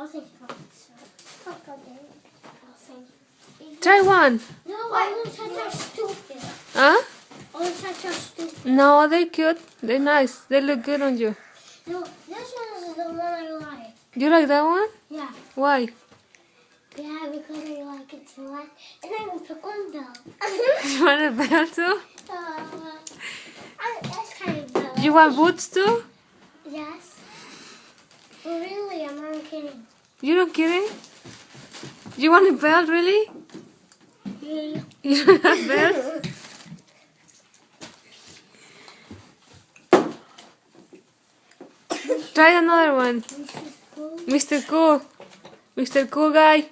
I'll think about it. I'll think. Try one. No, I want to touch stupid. Huh? I want to touch stupid. No, they're cute. They're nice. They look good on you. No, this one is the one I like. You like that one? Yeah. Why? Yeah, because I like it too much. And I will pick one bell. You want a bell too? That's kind of bell. You want boots too? Yes. But really, I'm not kidding. You don't kidding? You want a belt really? Yeah. You don't have belts? Try another one. Mr. Cool. Mr. Cool guy.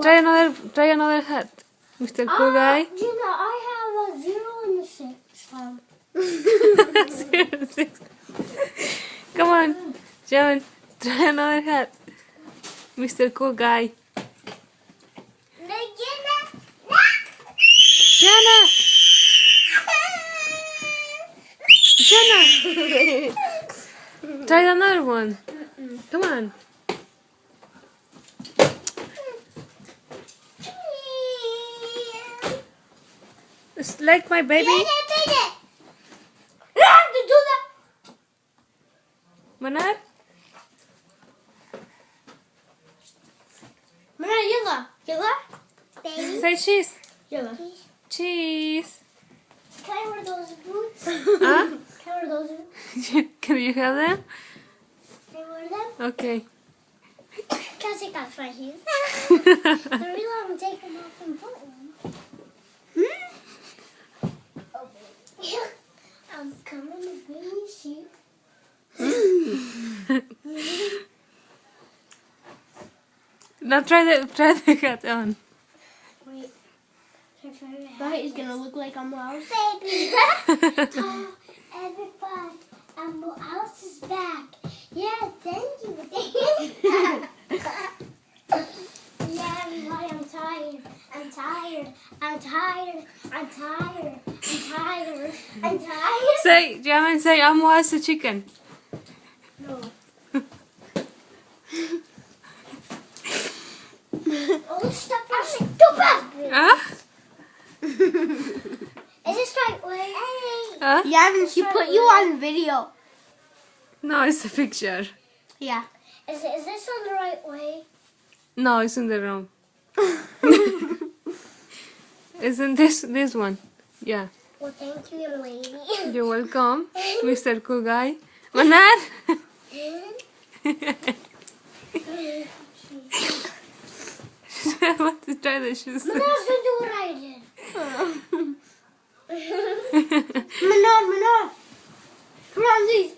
Try another hat. Mr. Cool guy. You know, I have a 0 and a 6. Come on, John. Try another hat. Mr. Cool guy. Jana! Jana! Try another one. Come on. It's like my baby. Manar? Baby. Say cheese. Yalla. Cheese. Can I wear those boots? Huh? Can I wear those boots? Can you have them? Can I wear them? Okay. Can I take off my shoes? The reason I'm taking them off and put them. Oh, baby. I'm coming to bring you shoes. Now try the hat on. Wait. Right is gonna look like a mouse. Baby. Oh, everybody. Mouse is back. Yeah, thank you. Yeah, everybody, I'm tired. I'm tired. I'm tired. I'm tired. I'm tired. I'm tired. Say, Jamin, say, Amo has a chicken. No. Oh, stop being stupid. Huh? Is this right way? Huh? Yeah, she put you on video. No, it's a picture. Yeah. Is this on the right way? No, it's in the wrong. Isn't this one? Yeah. Well, thank you, young lady. You're welcome, Mr. Cool Guy. Manar! I want to try the shoes. Manar's gonna do what I did. Manar. Put on these.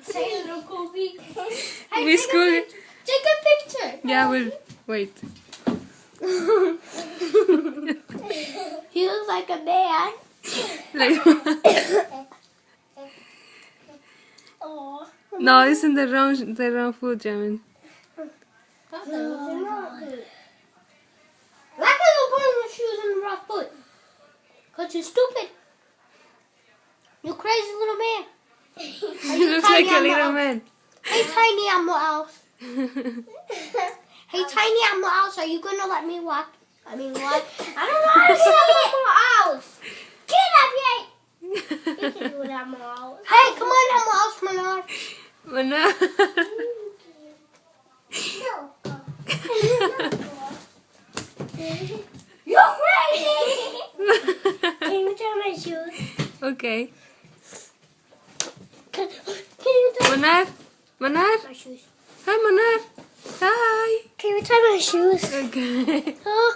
Say little Kobe. Hey, Miss Cool. take a picture. Yeah, we'll wait. He looks like a man. Like, Oh. no, it's in the wrong food, Jamin. Like I don't put your shoes in the wrong foot. Cause you're stupid. You crazy little man. He looks like a little man. Hey, tiny animal else. Hey, tiny animal else, are you gonna let me walk? I mean, what? I don't know how to say mouse. Get up here. You can do that, mouse. Hey, come on, animal else, Manar. Manar. You're crazy. Can you try my shoes? Okay. Can you try Manar? Manar? my shoes? Hi, Manar. Hi. Can you try my shoes? Okay. Oh,